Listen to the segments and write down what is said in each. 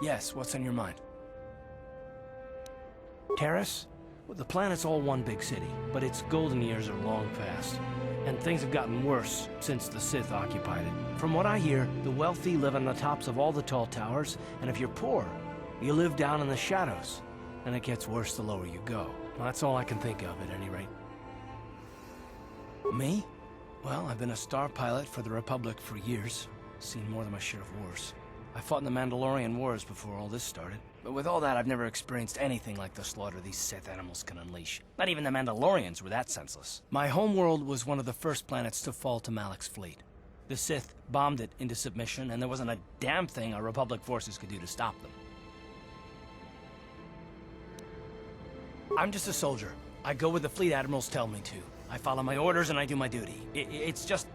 Yes, what's on your mind? Terrace? Well, the planet's all one big city, but its golden years are long past. And things have gotten worse since the Sith occupied it. From what I hear, the wealthy live on the tops of all the tall towers, and if you're poor, you live down in the shadows. And it gets worse the lower you go. Well, that's all I can think of, at any rate. Me? Well, I've been a star pilot for the Republic for years. Seen more than my share of wars. I fought in the Mandalorian Wars before all this started. But with all that, I've never experienced anything like the slaughter these Sith animals can unleash. Not even the Mandalorians were that senseless. My homeworld was one of the first planets to fall to Malak's fleet. The Sith bombed it into submission, and there wasn't a damn thing our Republic forces could do to stop them. I'm just a soldier. I go where the fleet admirals tell me to. I follow my orders and I do my duty. It's just...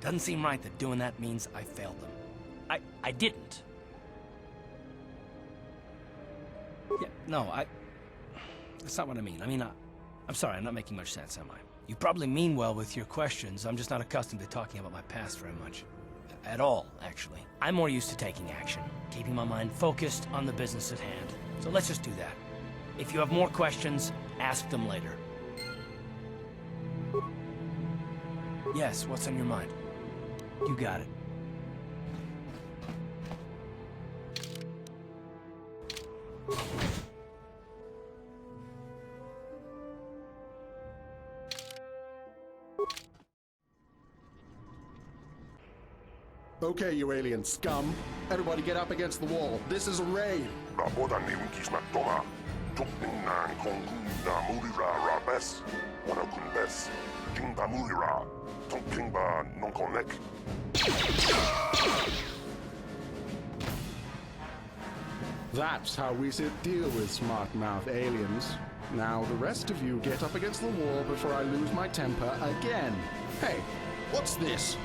doesn't seem right that doing that means I failed them. I didn't. Yeah, no, that's not what I mean. I mean, I'm sorry, I'm not making much sense, am I? You probably mean well with your questions. I'm just not accustomed to talking about my past very much. At all, actually. I'm more used to taking action, keeping my mind focused on the business at hand. So let's just do that. If you have more questions, ask them later. Yes, what's on your mind? You got it. Okay, you alien scum. Everybody get up against the wall. This is a raid. That's how we deal with smart-mouth aliens. Now the rest of you get up against the wall before I lose my temper again. Hey, what's this?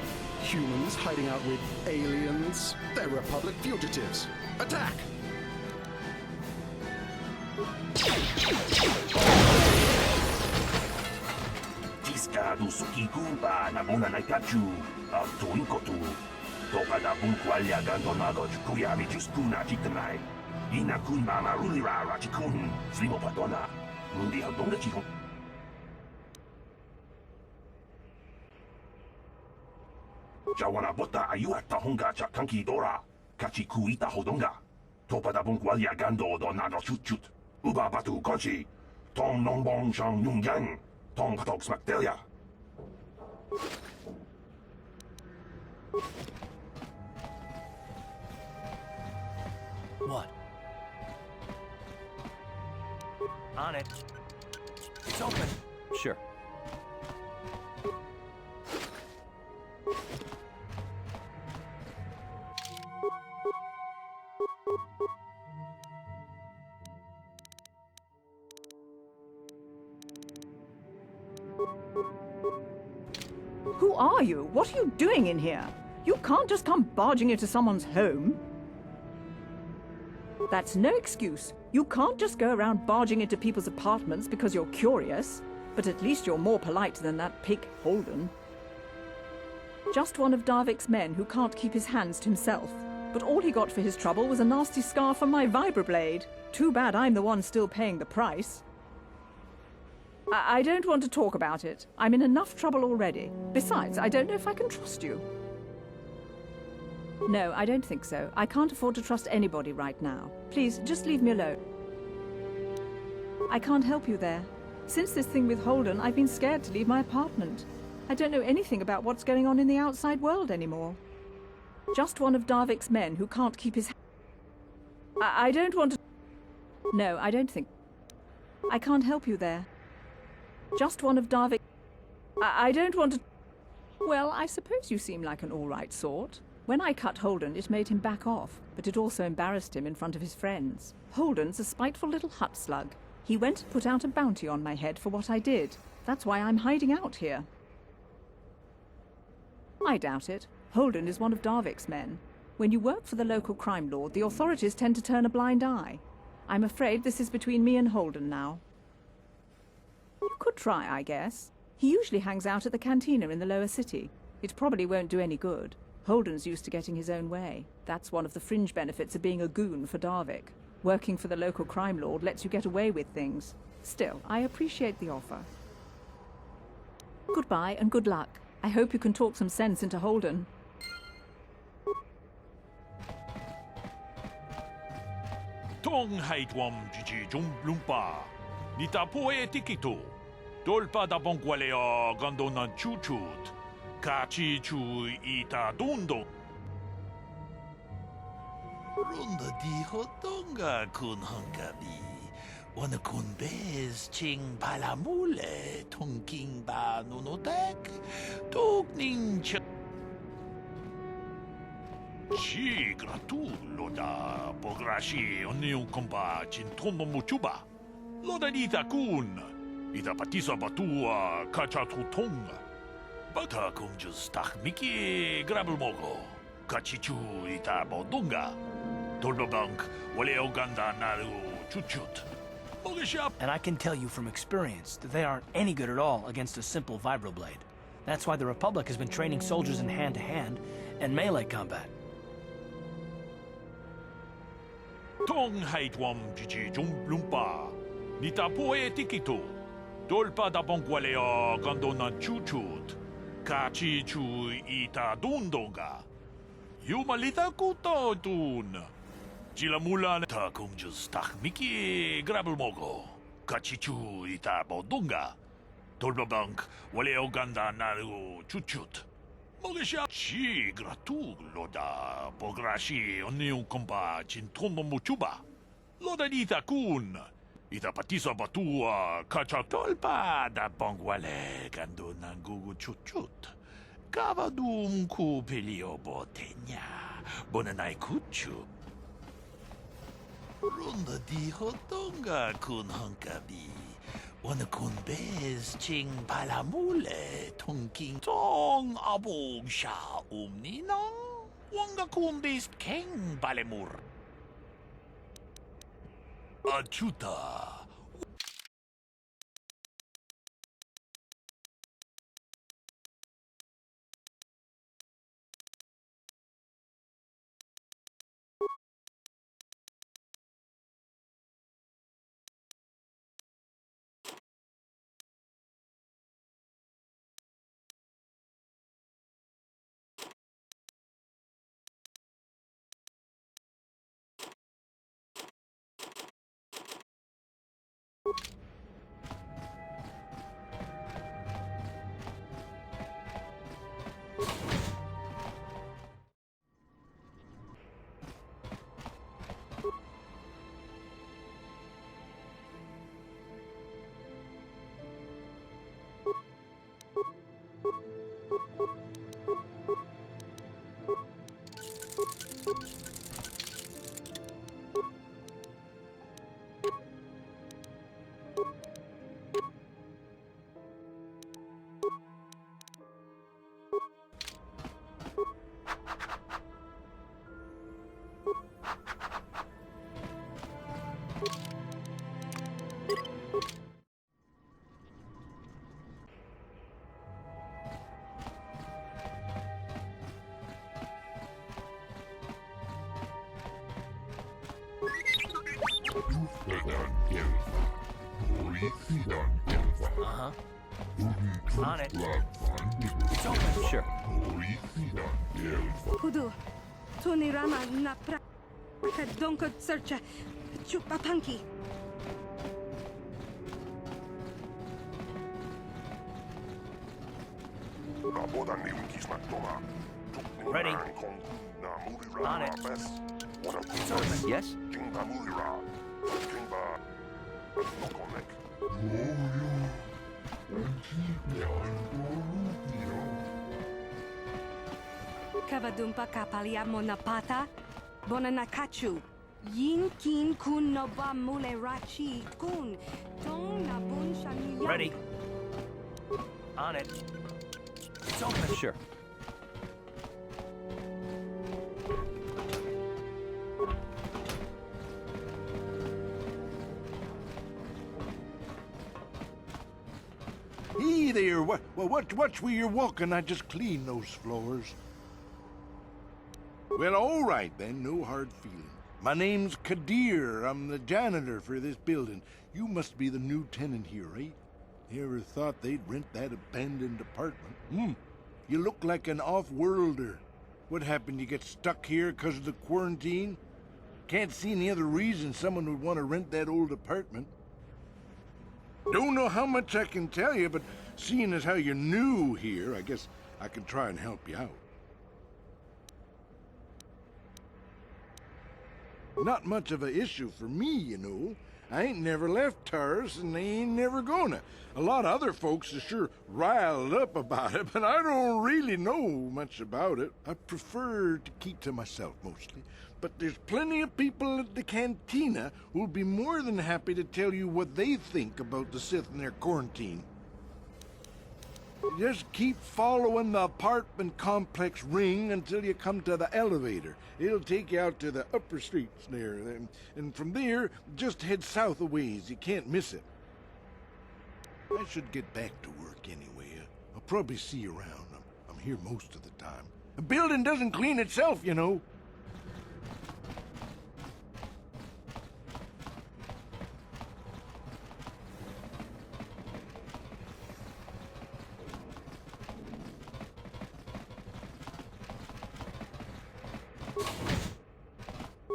Humans hiding out with aliens? They're Republic fugitives. Attack! Tiscado sukikumba na mona na kachu a tuinkotu. Topa da bunkwalya gandonago chukuyami juskuna chikanai. Ina kunma marulira rachikun slimo patona. Mundi hadonga chihon. Jawana bota ayua tahonga chakanki dora. Kachi kuita hodonga. Topa da bunkwalya gando donago chut. Uba batu konchi. Tong nongbong shang yung yang. Tong katok smaktelia. What? On it. It's open. Sure. Who are you? What are you doing in here? You can't just come barging into someone's home. That's no excuse. You can't just go around barging into people's apartments because you're curious. But at least you're more polite than that pig Holden. Just one of Darvik's men who can't keep his hands to himself. But all he got for his trouble was a nasty scar from my vibroblade. Too bad I'm the one still paying the price. I don't want to talk about it. I'm in enough trouble already. Besides, I don't know if I can trust you. No, I don't think so. I can't afford to trust anybody right now. Please, just leave me alone. I can't help you there. Since this thing with Holden, I've been scared to leave my apartment. I don't know anything about what's going on in the outside world anymore. Just one of Darvik's men who can't keep his... I don't want to... No, I don't think... I can't help you there. Just one of Darvik... I don't want to... Well, I suppose you seem like an all-right sort. When I cut Holden, it made him back off, but it also embarrassed him in front of his friends. Holden's a spiteful little hut slug. He went and put out a bounty on my head for what I did. That's why I'm hiding out here. I doubt it. Holden is one of Darvik's men. When you work for the local crime lord, the authorities tend to turn a blind eye. I'm afraid this is between me and Holden now. You could try, I guess. He usually hangs out at the cantina in the lower city. It probably won't do any good. Holden's used to getting his own way. That's one of the fringe benefits of being a goon for Darvik. Working for the local crime lord lets you get away with things. Still, I appreciate the offer. Goodbye and good luck. I hope you can talk some sense into Holden. Tong haitwam jiji lumpa. Nita poe tikito. Dolpa da bonqualeo gondona chuchut. Kachi chu ita dundo. Runda di hotonga kun hungabi. Wana kun bez ching palamule. Tonking ba nunotek. Tok nincha. Sì, gratullo da pograshi oniu komba cintono muchuba. Loda nita kun. Ita patisa batua kacha tutonga. Bata kumjus miki grabul mogo. Kachichu ita bodunga. Tolbabank wale oganda naru chuchut. Mogashap. And I can tell you from experience that they aren't any good at all against a simple vibroblade. That's why the Republic has been training soldiers in hand-to-hand and melee combat. Tong haitwam jiji lumpa. Nita poe tikito. Dolpa da bonqualeo gondona chuchut. Kachi chu ita dundonga. Yumalita kuto dun. Jilamula ta kumjus miki grabul mogo. Kachi chu ita bodunga. Dolbabank wale oganda naru chuchut. Mogesha chi gratullo da pograshi oniu komba cintono muchuba. Loda nita kun. Ita patisa batua kacha tolpa da bongwale gando nangugu chuchut. Kavadum ku pelio botenya. Bonanai kuchu. Runda di hotonga kun hungabi. Wana kun bez ching palamule. Tonking tong abog sha umnina. Wanga kun dis king balemur. Achuta. Uh-huh. On it. It's open. Sure. Kudu, Tunirama na donko searcha, chupapanki. Ready. On it. It's open. Yes? Kavadumpa kapaliamo na pata, bonanakachu. Yin kin kun no ba mule rachi kun. Tong na bun shani. Ready. On it. It's open. Sure. Hey there, watch where you're walking. I just cleaned those floors. Well, all right then, no hard feelings. My name's Kadir. I'm the janitor for this building. You must be the new tenant here, eh? You ever thought they'd rent that abandoned apartment? You look like an off-worlder. What happened? You get stuck here because of the quarantine? Can't see any other reason someone would want to rent that old apartment. Don't know how much I can tell you, but seeing as how you're new here, I guess I can try and help you out. Not much of a issue for me, you know. I ain't never left Taurus, and they ain't never gonna. A lot of other folks are sure riled up about it, but I don't really know much about it. I prefer to keep to myself, mostly. But there's plenty of people at the cantina who'll be more than happy to tell you what they think about the Sith and their quarantine. Just keep following the apartment complex ring until you come to the elevator. It'll take you out to the upper streets there. And from there, just head south a ways. You can't miss it. I should get back to work anyway. I'll probably see you around. I'm here most of the time. A building doesn't clean itself, you know.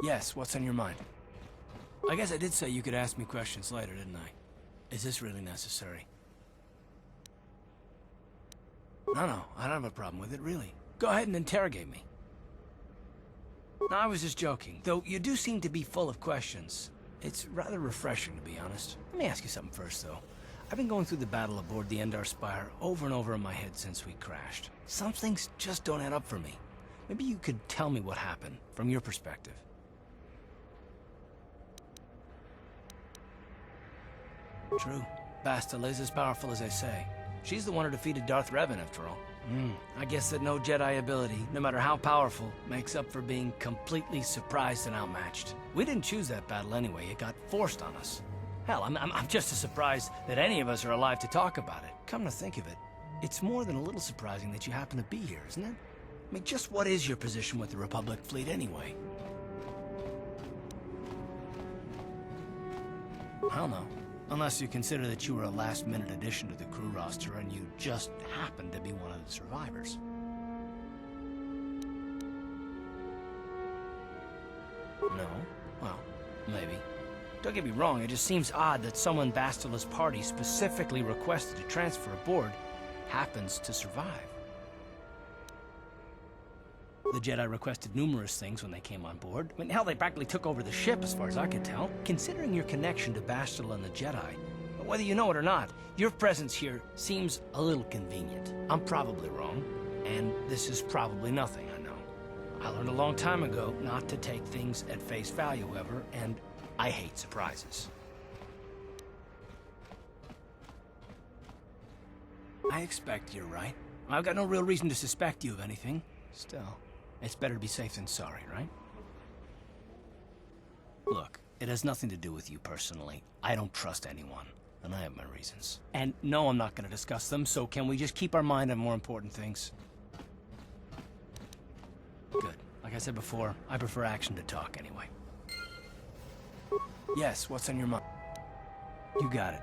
Yes, what's on your mind? I guess I did say you could ask me questions later, didn't I? Is this really necessary? No, I don't have a problem with it, really. Go ahead and interrogate me. No, I was just joking, though you do seem to be full of questions. It's rather refreshing, to be honest. Let me ask you something first, though. I've been going through the battle aboard the Endar Spire over and over in my head since we crashed. Some things just don't add up for me. Maybe you could tell me what happened, from your perspective. True. Bastila is as powerful as they say. She's the one who defeated Darth Revan, after all. I guess that no Jedi ability, no matter how powerful, makes up for being completely surprised and outmatched. We didn't choose that battle anyway. It got forced on us. Hell, I'm just as surprised that any of us are alive to talk about it. Come to think of it, it's more than a little surprising that you happen to be here, isn't it? I mean, just what is your position with the Republic fleet anyway? I don't know. Unless you consider that you were a last-minute addition to the crew roster and you just happened to be one of the survivors. No? Well, maybe. Don't get me wrong, it just seems odd that someone Bastila's party specifically requested to transfer aboard happens to survive. The Jedi requested numerous things when they came on board. I mean, hell, they practically took over the ship, as far as I could tell. Considering your connection to Bastila and the Jedi, whether you know it or not, your presence here seems a little convenient. I'm probably wrong, and this is probably nothing, I know. I learned a long time ago not to take things at face value, however, and I hate surprises. I expect you're right. I've got no real reason to suspect you of anything. Still, it's better to be safe than sorry, right? Look, it has nothing to do with you personally. I don't trust anyone, and I have my reasons. And no, I'm not going to discuss them, so can we just keep our mind on more important things? Good. Like I said before, I prefer action to talk anyway. Yes, what's on your mind? You got it.